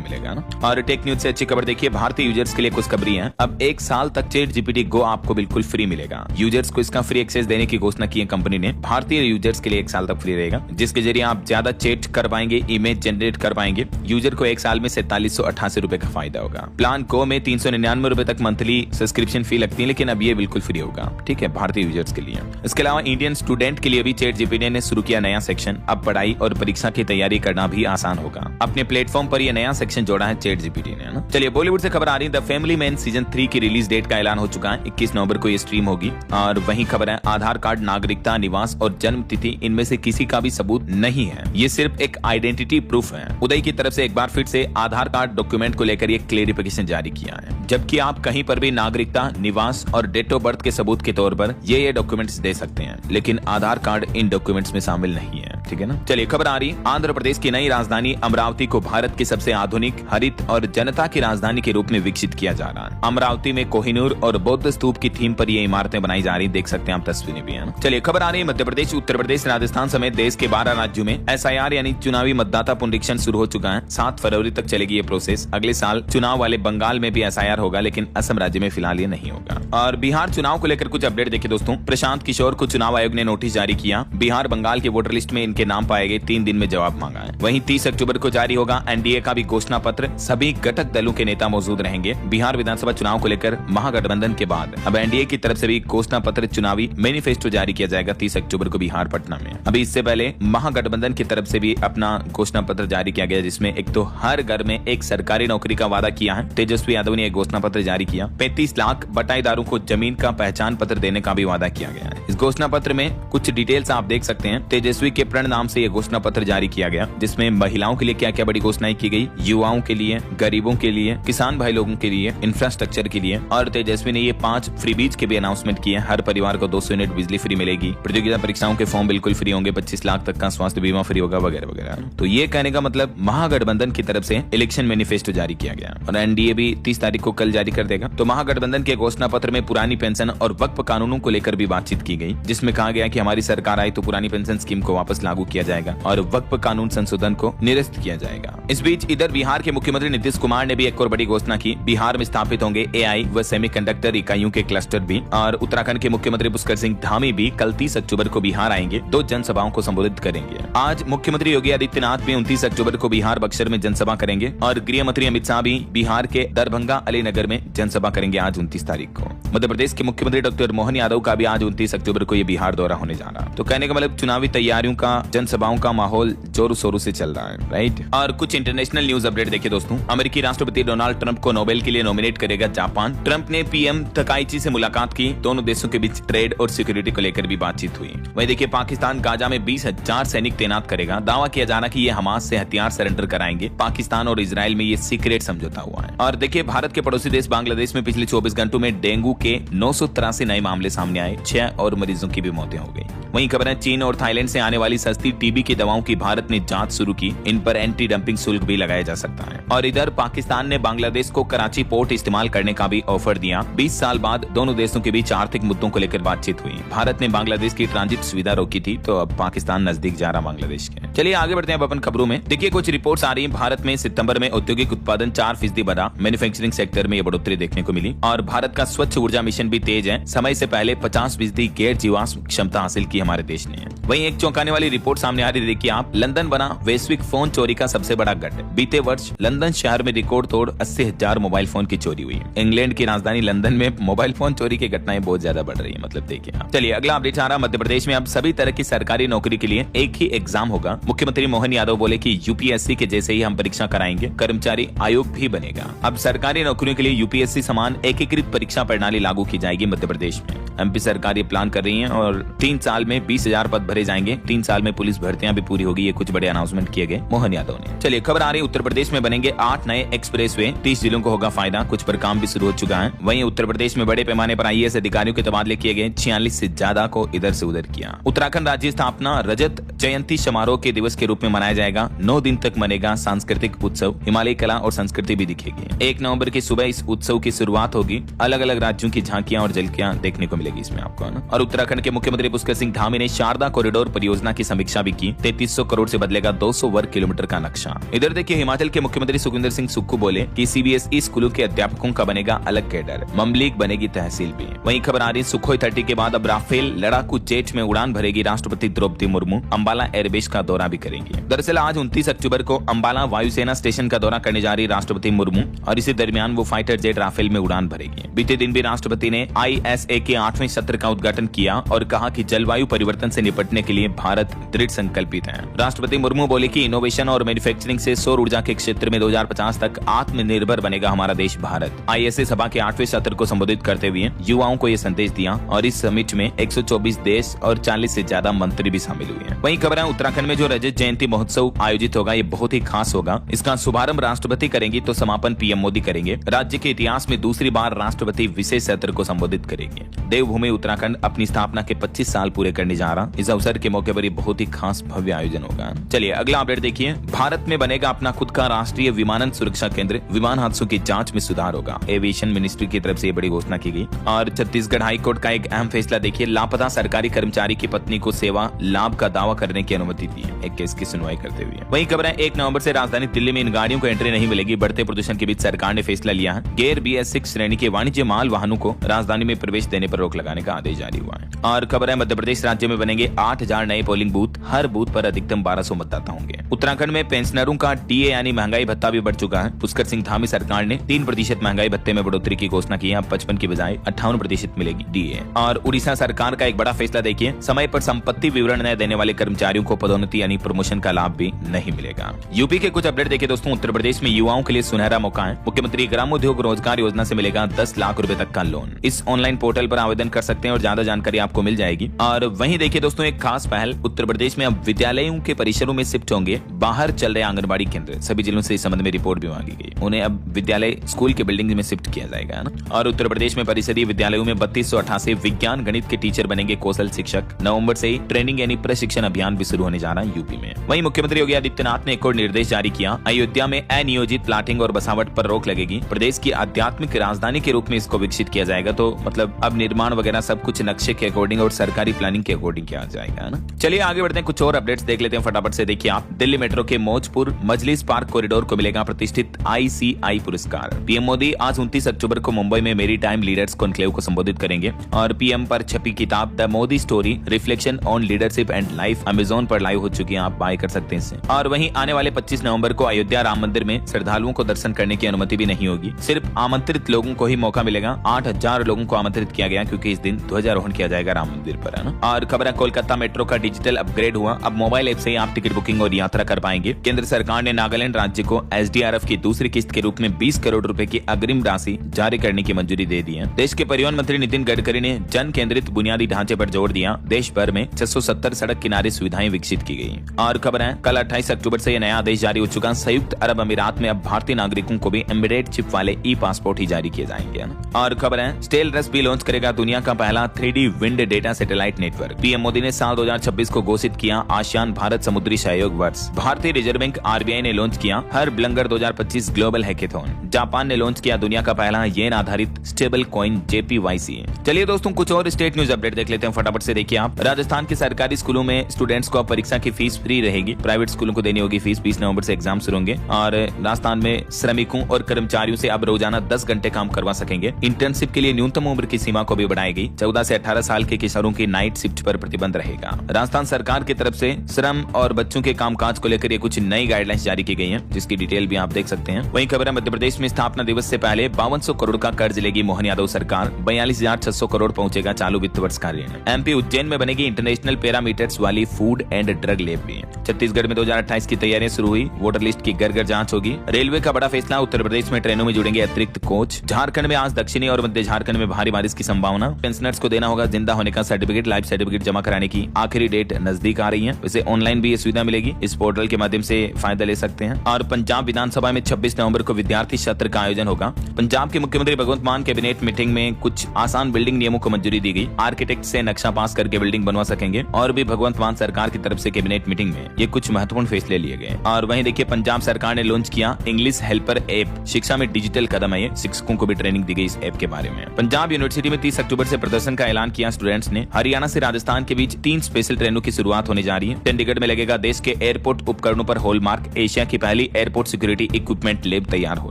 मिलेगा ना। और टेक न्यूज से अच्छी खबर देखिए, भारतीय यूजर्स के लिए कुछ खबरी है। अब 1 साल तक ChatGPT Go आपको बिल्कुल फ्री मिलेगा। यूजर्स को इसका फ्री एक्सेस देने की घोषणा की है कंपनी ने। भारतीय यूजर्स के लिए 1 साल तक फ्री रहेगा, जिसके जरिए आप ज्यादा चैट कर पाएंगे, इमेज जनरेट कर पाएंगे। यूजर को 1 साल में 4788 रुपए का फायदा होगा। प्लान Go में 399 रुपए तक मंथली सब्सक्रिप्शन फी लगती है, लेकिन अब ये बिल्कुल फ्री होगा। ठीक है, भारतीय यूजर्स के लिए। इसके अलावा इंडियन स्टूडेंट के लिए भी ChatGPT ने शुरू किया नया सेक्शन। अब पढ़ाई और परीक्षा की तैयारी करना भी आसान होगा। अपने प्लेटफॉर्म पर ये नया सेक्शन जोड़ा है ChatGPT ने ना। चलिए बॉलीवुड से खबर आ रही है, द फैमिली मैन सीजन 3 की रिलीज डेट का ऐलान हो चुका है। 21 नवंबर को ये स्ट्रीम होगी। और वही खबर है, आधार कार्ड, नागरिकता, निवास और जन्म तिथि इनमें से किसी का भी सबूत नहीं है। ये सिर्फ एक आइडेंटिटी प्रूफ है। उदय की तरफ से एक बार फिर से आधार कार्ड डॉक्यूमेंट को लेकर ये क्लेरिफिकेशन जारी किया है, जबकि आप कहीं पर भी नागरिकता, निवास और डेट ऑफ बर्थ के सबूत के तौर पर ये डॉक्यूमेंट्स दे सकते हैं, लेकिन आधार कार्ड इन डॉक्यूमेंट्स में शामिल नहीं है। ठीक है ना। चलिए खबर आ रही, आंध्र प्रदेश की नई राजधानी अमरावती को भारत की सबसे आधुनिक, हरित और जनता की राजधानी के रूप में विकसित किया जा रहा है। अमरावती में कोहिनूर और बौद्ध स्तूप की थीम पर ये इमारतें बनाई जा रही, देख सकते हैं आप तस्वीरें भी है। चलिए खबर आ रही है, मध्य प्रदेश, उत्तर प्रदेश, राजस्थान समेत देश के 12 राज्यों में SIR यानी चुनावी मतदाता पुनरीक्षण शुरू हो चुका है। 7 फरवरी तक चलेगी ये प्रोसेस। अगले साल चुनाव वाले बंगाल में भी SIR होगा, लेकिन असम राज्य में फिलहाल ये नहीं होगा। और बिहार चुनाव को लेकर कुछ अपडेट देखिए दोस्तों। प्रशांत किशोर को चुनाव आयोग ने नोटिस जारी किया। बिहार बंगाल के वोटर लिस्ट में इनके नाम पाए गए, 3 दिन में जवाब मांगा है। वहीं 30 अक्टूबर को जारी होगा NDA का भी घोषणा पत्र। सभी घटक दलों के नेता मौजूद रहेंगे। बिहार विधानसभा चुनाव को लेकर महागठबंधन के बाद अब NDA की तरफ से भी घोषणा पत्र, चुनावी मैनिफेस्टो जारी किया जाएगा 30 अक्टूबर को बिहार पटना में। अभी इससे पहले महागठबंधन की तरफ से भी अपना घोषणा पत्र जारी किया गया, जिसमें एक तो हर घर में एक सरकारी नौकरी का वादा किया है। तेजस्वी यादव ने एक घोषणा पत्र जारी किया। 35 लाख बटाईदारों को जमीन का पहचान पत्र देने का भी वादा किया गया है। इस घोषणा पत्र में कुछ डिटेल्स आप देख सकते हैं। तेजस्वी के प्रण नाम से यह घोषणा पत्र जारी किया गया, जिसमें महिलाओं के लिए क्या क्या बड़ी घोषणाएं की गई, युवाओं के लिए, गरीबों के लिए, किसान भाई लोगों के लिए, इंफ्रास्ट्रक्चर के लिए। और तेजस्वी ने ये 5 फ्रीबीज के भी अनाउंसमेंट किए। हर परिवार को 200 यूनिट बिजली फ्री मिलेगी, प्रतियोगिता परीक्षाओं के फॉर्म बिल्कुल फ्री होंगे, 25 लाख तक का स्वास्थ्य बीमा फ्री होगा, वगैरह वगैरह। तो ये कहने का मतलब महागठबंधन की तरफ से इलेक्शन मैनिफेस्टो जारी किया गया और NDA भी 30 तारीख को कल जारी कर देगा। तो महागठबंधन के घोषणा पत्र में पुरानी पेंशन और वक्फ कानूनों को लेकर भी बातचीत की गई, जिसमें कहा गया कि हमारी सरकार आई तो पुरानी पेंशन स्कीम को वापस लागू किया जाएगा और वक्फ कानून संशोधन को निरस्त किया जाएगा। इस बीच इधर बिहार के मुख्यमंत्री नीतीश कुमार ने भी एक और बड़ी घोषणा की। बिहार में स्थापित होंगे AI व सेमीकंडक्टर इकाइयों के क्लस्टर भी। और उत्तराखंड के मुख्यमंत्री पुष्कर सिंह धामी भी कल 30 अक्टूबर को बिहार आएंगे, 2 जनसभाओं को संबोधित करेंगे। आज मुख्यमंत्री योगी आदित्यनाथ भी 29 अक्टूबर को बिहार बक्सर में जनसभा करेंगे और गृह मंत्री अमित शाह भी बिहार के दरभंगा अलीनगर में जनसभा करेंगे आज 29 तारीख को। मध्य प्रदेश के मुख्यमंत्री डॉक्टर मोहन यादव का भी आज 29 अक्टूबर को ये बिहार दौरा होने जा रहा है। तो कहने का मतलब चुनावी तैयारियों का, जनसभाओं का माहौल जोरों शोरों से चल रहा है, राइट। और कुछ इंटरनेशनल न्यूज अपडेट देखिए दोस्तों। अमेरिकी राष्ट्रपति डोनाल्ड ट्रंप को नोबेल के लिए नॉमिनेट करेगा जापान। ट्रंप ने PM तकाइची से मुलाकात की। दोनों देशों के बीच ट्रेड और सिक्योरिटी को लेकर भी बातचीत हुई। वहीं देखिए पाकिस्तान गाजा में 20,000 सैनिक तैनात करेगा। दावा किया जा रहा कि ये हमास से हथियार सरेंडर कराएंगे। पाकिस्तान और इजराइल में ये सीक्रेट समझौता हुआ है। और देखिए भारत के पड़ोसी देश बांग्लादेश में पिछले 24 घंटों में डेंगू के 983 नए मामले सामने आए। 6 और मरीजों की भी मौतें हो गई। वहीं खबर है चीन और थाईलैंड से आने वाली सस्ती टीबी की दवाओं की भारत ने जांच शुरू की। इन पर एंटी डंपिंग शुल्क भी लगाया जा सकता है। और इधर पाकिस्तान ने बांग्लादेश को कराची पोर्ट इस्तेमाल करने का भी ऑफर दिया। 20 साल बाद दोनों देशों के बीच आर्थिक मुद्दों को लेकर बातचीत हुई। भारत ने बांग्लादेश की ट्रांजिट सुविधा रोकी थी, तो अब पाकिस्तान नजदीक जा रहा बांग्लादेश के। चलिए आगे बढ़ते हैं अपन खबरों में। देखिए कुछ रिपोर्ट्स आ रही है। भारत में सितंबर में औद्योगिक उत्पादन 4% बढ़ा। मैन्युफैक्चरिंग सेक्टर में ये बढ़ोतरी देखने को मिली। और भारत का स्वच्छ ऊर्जा मिशन भी तेज है। समय से पहले 50% गैर जीवाश्म क्षमता हासिल की हमारे देश ने। वहीं एक चौंकाने वाली रिपोर्ट सामने आ रही है। देखिए आप, लंदन बना वैश्विक फोन चोरी का सबसे बड़ा गढ़। बीते वर्ष लंदन शहर में रिकॉर्ड तोड़ 80,000 मोबाइल फोन की चोरी हुई। इंग्लैंड की राजधानी लंदन में मोबाइल फोन चोरी की घटनाएं बहुत ज्यादा बढ़ रही है, मतलब देखिए आप। चलिए अगला अपडेट आ रहा। मध्य प्रदेश में अब सभी तरह की सरकारी नौकरी के लिए एक ही एग्जाम होगा। मुख्यमंत्री मोहन यादव बोले कि UPSC के जैसे ही हम परीक्षा कराएंगे, कर्मचारी आयोग भी बनेगा। अब सरकारी नौकरियों के लिए UPSC समान एकीकृत परीक्षा प्रणाली लागू की जाएगी मध्य प्रदेश में। MP सरकार ये प्लान कर रही है और 3 साल में 20,000 पद भरे जाएंगे। 3 साल में में पुलिस भर्तियां भी पूरी होगी। ये कुछ बड़े अनाउंसमेंट किए गए मोहन यादव ने। चलिए खबर आ रही है, उत्तर प्रदेश में बनेंगे 8 नए एक्सप्रेसवे, 30 जिलों को होगा फायदा। कुछ पर काम भी शुरू हो चुका है। वहीं उत्तर प्रदेश में बड़े पैमाने पर IAS अधिकारियों के तबादले किए गए, 46 से ज्यादा को इधर से उधर किया। उत्तराखंड राज्य स्थापना रजत जयंती समारोह के दिवस के रूप में मनाया जाएगा। 9 दिन तक मनेगा सांस्कृतिक उत्सव, हिमालय कला और संस्कृति भी दिखेगी। 1 नवंबर की सुबह इस उत्सव की शुरुआत होगी। अलग अलग राज्यों की झांकियां और झलकियां देखने को मिलेगी इसमें आपको, है ना। और उत्तराखंड के मुख्यमंत्री पुष्कर सिंह धामी ने शारदा कॉरिडोर परियोजना की समीक्षा भी की। 3300 करोड़ से बदलेगा 200 वर्ग किलोमीटर का नक्शा। इधर देखिए, हिमाचल के मुख्यमंत्री सुखविंदर सिंह सुक्खू बोले कि CBSE स्कूलों के अध्यापकों का बनेगा अलग कैडर, ममलीग बनेगी तहसील भी। वहीं खबर आ रही, सुखोई 30 के बाद अब राफेल लड़ाकू जेट में उड़ान भरेगी राष्ट्रपति द्रौपदी मुर्मू। अंबाला एयरबेस का दौरा भी करेंगी। दरअसल आज 29 अक्टूबर को अंबाला वायुसेना स्टेशन का दौरा करने जा रही राष्ट्रपति मुर्मू और इसी दरमियान वो फाइटर जेट राफेल में उड़ान भरेगी। बीते दिन भी राष्ट्रपति ने ISA के 8वें सत्र का उद्घाटन किया और कहा कि जलवायु परिवर्तन से निपटने के लिए भारत दृढ़ संकल्पित है। राष्ट्रपति मुर्मू बोले कि इनोवेशन और मैन्युफैक्चरिंग से सौर ऊर्जा के क्षेत्र में 2050 तक आत्मनिर्भर बनेगा हमारा देश भारत। ISA सभा के 8वें सत्र को संबोधित करते हुए युवाओं को यह संदेश दिया और इस समिट में 124 देश और 40 से ज्यादा मंत्री भी शामिल हुए हैं। वहीं खबर है, उत्तराखंड में जो रजत जयंती महोत्सव आयोजित होगा ये बहुत ही खास होगा। इसका शुभारंभ राष्ट्रपति करेंगी तो समापन PM मोदी करेंगे। राज्य के इतिहास में दूसरी बार राष्ट्रपति विशेष सत्र को संबोधित करेंगे। देवभूमि उत्तराखंड अपनी स्थापना के 25 साल पूरे करने जा रहा। इस अवसर के मौके पर ये बहुत ही खास भव्य आयोजन होगा। चलिए अगला अपडेट देखिए, भारत में बनेगा अपना खुद का राष्ट्रीय विमानन सुरक्षा केंद्र, विमान हादसों की जांच में सुधार होगा। एविएशन मिनिस्ट्री की तरफ से ये बड़ी घोषणा की गई। और छत्तीसगढ़ हाईकोर्ट का एक अहम फैसला देखिए, लापता सरकारी कर्मचारी की पत्नी को सेवा लाभ का दावा करने की अनुमति दी है एक केस की सुनवाई करते हुए। वहीं खबर है, 1 नवंबर से राजधानी दिल्ली में इन गाड़ियों को एंट्री नहीं मिलेगी। बढ़ते प्रदूषण के बीच सरकार ने फैसला लिया है। गैर BS6 श्रेणी के वाणिज्य माल वाहनों को राजधानी में प्रवेश देने पर रोक लगाने का आदेश जारी हुआ है। और खबर है, मध्य प्रदेश राज्य में बनेंगे 8000 नए पोलिंग बूथ, हर बूथ पर अधिकतम 1200 मतदाता होंगे। उत्तराखंड में पेंशनरों का DA यानी महंगाई भत्ता भी बढ़ चुका है। पुष्कर सिंह धामी सरकार ने 3% महंगाई भत्ते में बढ़ोतरी की घोषणा की है। अब 55 की बजाय 58% मिलेगी DA। और उड़ीसा सरकार का एक बड़ा फैसला देखिए, समय पर संपत्ति विवरण न देने वाले कर्मचारियों को पदोन्नति यानी प्रमोशन का लाभ भी नहीं मिलेगा। यूपी के कुछ अपडेट देखिए दोस्तों, उत्तर प्रदेश में युवाओं के लिए सुनहरा मौका है। मुख्यमंत्री ग्रामोद्योग रोजगार योजना से मिलेगा 10 लाख रुपए तक का लोन। इस ऑनलाइन पोर्टल पर आवेदन कर सकते हैं और ज्यादा जानकारी आपको मिल जाएगी। और वहीं देखिए दोस्तों, एक खास पहल, उत्तर प्रदेश में अब विद्यालयों के परिसरों में शिफ्ट होंगे बाहर चल रहे आंगनबाड़ी केंद्र। सभी जिलों से इस संबंध में रिपोर्ट भी मांगी गई। उन्हें अब विद्यालय स्कूल के बिल्डिंग में शिफ्ट किया जाएगा, है ना। और उत्तर प्रदेश में परिसरीय विद्यालयों में 3288 विज्ञान गणित के टीचर बनेंगे कौशल शिक्षक। नवंबर से ही ट्रेनिंग यानी प्रशिक्षण अभियान भी शुरू होने जा रहा है यूपी में। वहीं मुख्यमंत्री योगी आदित्यनाथ ने एक और निर्देश जारी किया, अयोध्या में अनियोजित प्लाटिंग और बसावट पर रोक लगेगी। प्रदेश की आध्यात्मिक राजधानी के रूप में इसको विकसित किया जाएगा। तो मतलब अब निर्माण वगैरह सब कुछ नक्शे के अकॉर्डिंग और सरकारी प्लानिंग के अकॉर्डिंग किया जाएगा, है ना। चलिए आगे बढ़ते हैं, कुछ और अपडेट्स देख लेते हैं फटाफट से। देखिए आप, दिल्ली मेट्रो के मौजपुर मजलिस पार्क कॉरिडोर को मिलेगा प्रतिष्ठित ICI पुरस्कार। PM मोदी आज 29 अक्टूबर को मुंबई में मेरी टाइम लीडर्स कॉन्क्लेव को संबोधित करेंगे। और PM पर छपी किताब the Modi story reflection on leadership and life Amazon पर लाइव हो चुकी है, आप बाय कर सकते हैं इसे। और वहीं आने वाले 25 नवंबर को अयोध्या राम मंदिर में श्रद्धालुओं को दर्शन करने की अनुमति भी नहीं होगी। सिर्फ आमंत्रित लोगों को ही मौका मिलेगा। 8000 लोगों को आमंत्रित किया गया क्योंकि इस दिन ध्वजारोहण किया जाएगा राम मंदिर पर, है ना। और खबर है, कोलकाता मेट्रो का डिजिटल अपग्रेड हुआ। अब मोबाइल ऐप से ही आप टिकट बुकिंग और यात्रा कर पाएंगे। केंद्र सरकार ने नागालैंड राज्य को SDRF की दूसरी किस्त के रूप में 20 करोड़ रुपए की अग्रिम राशि जारी करने की मंजूरी दे दी है। देश के परिवहन मंत्री नितिन गडकरी ने जन केंद्रित बुनियादी ढांचे पर जोर दिया। देश भर में 670 सड़क किनारे सुविधाएं विकसित की गई। और खबर है, कल 28 अक्टूबर से यह नया आदेश जारी हो चुका। संयुक्त अरब अमीरात में अब भारतीय नागरिकों को भी एम्बेडेड चिप वाले E-पासपोर्ट ही जारी किए जाएंगे। और खबर है, स्टेलरस भी लॉन्च करेगा दुनिया का पहला 3D wind data satellite network. PM Modi ने साल 2026 को घोषित किया आसियान भारत समुद्री सहयोग वर्ष। भारतीय रिजर्व बैंक RBI ने लॉन्च किया हर ब्लंगर 2025 ग्लोबल हैकेथॉन। जापान ने लॉन्च किया दुनिया का पहला येन आधारित स्टेबल कॉइन JPYC। चलिए दोस्तों, कुछ और स्टेट न्यूज अपडेट देख लेते हैं फटाफट से। देखिए आप, राजस्थान के सरकारी स्कूलों में स्टूडेंट्स को परीक्षा की फीस फ्री रहेगी। प्राइवेट स्कूलों को देनी होगी फीस। 20 नवंबर से एग्जाम शुरू होंगे। और राजस्थान में श्रमिकों और कर्मचारियों से अब रोजाना 10 घंटे काम करवा सकेंगे। इंटर्नशिप के लिए न्यूनतम उम्र की सीमा को भी बढ़ाई गई। 14 से 18 साल के किशोरों की नाइट शिफ्ट पर प्रतिबंध रहेगा। राजस्थान सरकार की तरफ से श्रम और बच्चों के कामकाज को लेकर ये कुछ नई गाइडलाइंस जारी की गई हैं, जिसकी डिटेल भी आप देख सकते हैं। वहीं खबर है, मध्य प्रदेश में स्थापना दिवस से पहले 5200 करोड़ का कर्ज लेगी मोहन यादव सरकार। 42,600 करोड़ पहुंचेगा चालू वित्त वर्ष का ऋण। MP उज्जैन में बनेगी इंटरनेशनल पैरामीटर्स वाली फूड एंड ड्रग लैब भी। छत्तीसगढ़ में 2028 की तैयारियां शुरू हुई। वोटर लिस्ट की घर घर जांच होगी। रेलवे का बड़ा फैसला, उत्तर प्रदेश में ट्रेनों में जुड़ेंगे अतिरिक्त कोच। झारखंड में आज दक्षिणी और मध्य झारखंड में भारी बारिश की संभावना। पेंशनर्स को देना होगा जिंदा होने का सर्टिफिकेट। लाइफ सर्टिफिकेट जमा कराने की आखिरी डेट नजदीक नजदीक आ रही है। वैसे ऑनलाइन भी ये सुविधा मिलेगी, इस पोर्टल के माध्यम से फायदा ले सकते हैं। और पंजाब विधानसभा में 26 नवंबर को विद्यार्थी सत्र का आयोजन होगा। पंजाब के मुख्यमंत्री भगवंत मान कैबिनेट मीटिंग में कुछ आसान बिल्डिंग नियमों को मंजूरी दी गई। आर्किटेक्ट से नक्शा पास करके बिल्डिंग बनवा सकेंगे। और भी भगवंत मान सरकार की तरफ से कैबिनेट मीटिंग में ये कुछ महत्वपूर्ण फैसले लिए गए। और वहीं देखिए पंजाब सरकार ने लॉन्च किया इंग्लिश हेल्पर ऐप। शिक्षा में डिजिटल कदम है ये, शिक्षकों को भी ट्रेनिंग दी गई इस ऐप के बारे में। पंजाब यूनिवर्सिटी में 30 अक्टूबर से प्रदर्शन का ऐलान किया स्टूडेंट्स ने। हरियाणा से राजस्थान के बीच 3 स्पेशल ट्रेनों की शुरुआत होने जा रही है। चंडीगढ़ में लगेगा देश के एयरपोर्ट उपकरणों पर हॉलमार्क। एशिया की पहली एयरपोर्ट सिक्योरिटी इक्विपमेंट लैब तैयार हो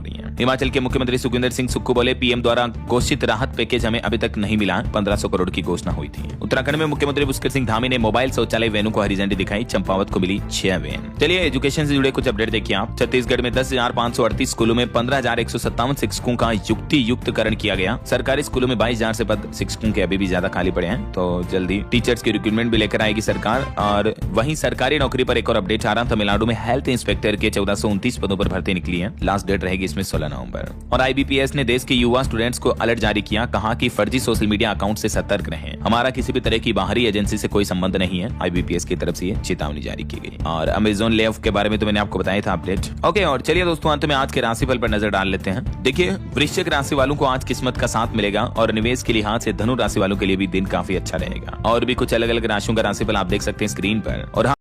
रही है। हिमाचल के मुख्यमंत्री सुखविंदर सिंह सुक्खू बोले पीएम द्वारा घोषित राहत पैकेज हमें अभी तक नहीं मिला। 1500 करोड़ की घोषणा हुई थी। उत्तराखंड में मुख्यमंत्री पुष्कर सिंह धामी ने मोबाइल शौचालय वैनों को हरी झंडी दिखाई। चंपावत को मिली 6 वैन। चलिए एजुकेशन से जुड़े कुछ अपडेट देखिए आप। छत्तीसगढ़ में 10,538 स्कूलों में 15,157 शिक्षकों का युक्तियुक्तकरण किया गया। सरकारी स्कूलों में 22,000 से पद शिक्षकों के अभी भी ज्यादा खाली पड़े हैं, तो जल्दी टीचर्स की रिक्रूटमेंट भी लेकर आएगी सरकार। और वहीं सरकारी नौकरी पर एक और अपडेट आ रहा। तमिलनाडु में हेल्थ इंस्पेक्टर के 1429 पदों पर भर्ती निकली है। लास्ट डेट रहेगी इसमें 16 नवंबर। और IBPS ने देश के युवा स्टूडेंट्स को अलर्ट जारी किया। कहा कि फर्जी सोशल मीडिया अकाउंट से सतर्क रहें। हमारा किसी भी तरह की बाहरी एजेंसी से कोई संबंध नहीं है। IBPS की तरफ से ये चेतावनी जारी की गई। और अमेजोन ले ऑफ के बारे में तो मैंने आपको बताया था अपडेट। ओके, और चलिए दोस्तों अंत में आज के राशिफल पर नजर डाल लेते हैं। देखिए वृश्चिक राशि वालों को आज किस्मत का साथ मिलेगा और निवेश के लिहाज से धनु राशि वालों के लिए भी दिन काफी अच्छा रहेगा। और भी कुछ अलग अलग राशियों का राशिफल आप देख सकते हैं स्क्रीन पर। और